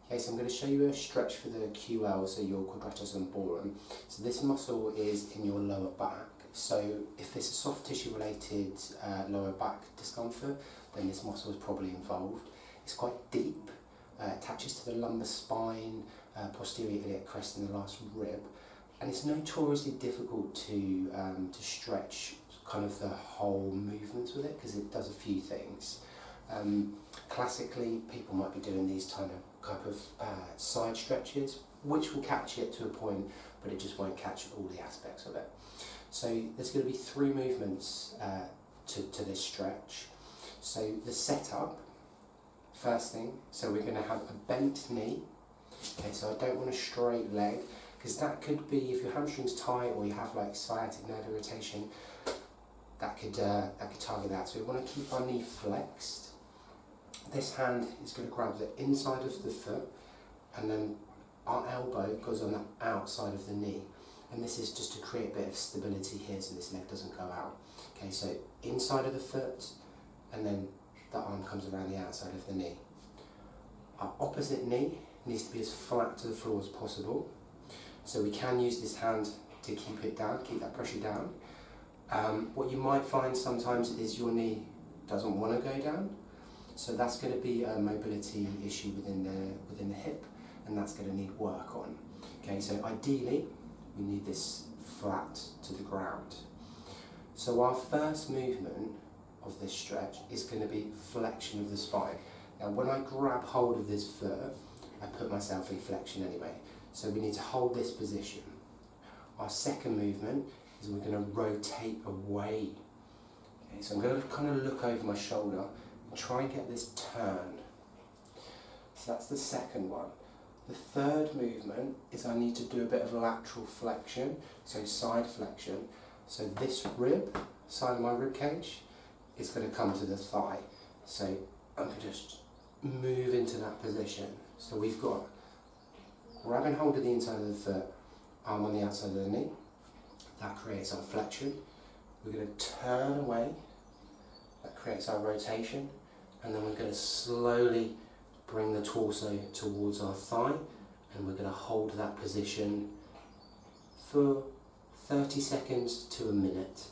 Okay, so I'm going to show you a stretch for the QL, so your Quadratus Lumborum. So this muscle is in your lower back. So if there's a soft tissue related lower back discomfort, then this muscle is probably involved. It's quite deep, attaches to the lumbar spine, posterior iliac crest in the last rib, and it's notoriously difficult to stretch kind of the whole movements with it because it does a few things. Classically, people might be doing these type of side stretches, which will catch it to a point, but it just won't catch all the aspects of it. So there's going to be 3 movements to this stretch. So the setup, first thing, so we're going to have a bent knee. Okay, so I don't want a straight leg, because that could be, if your hamstring's tight or you have like sciatic nerve irritation, that could target that. So we want to keep our knee flexed. This hand is going to grab the inside of the foot, and then our elbow goes on the outside of the knee. And this is just to create a bit of stability here so this leg doesn't go out. Okay, so inside of the foot, and then the arm comes around the outside of the knee. Our opposite knee needs to be as flat to the floor as possible. So we can use this hand to keep it down, keep that pressure down. What you might find sometimes is your knee doesn't want to go down. So that's going to be a mobility issue within the hip, and that's going to need work on. Okay, so ideally we need this flat to the ground. So our first movement of this stretch is going to be flexion of the spine. Now when I grab hold of this foot, I put myself in flexion anyway. So we need to hold this position. Our second movement is we're going to rotate away. Okay, so I'm going to kind of look over my shoulder and try and get this turn. So that's the second one. The third movement is I need to do a bit of lateral flexion, so side flexion. So this rib, side of my rib cage, is going to come to the thigh. So I'm going to just move into that position. So we've got grabbing hold of the inside of the foot, arm on the outside of the knee. That creates our flexion. We're going to turn away. That creates our rotation. And then we're going to slowly bring the torso towards our thigh, and we're going to hold that position for 30 seconds to a minute.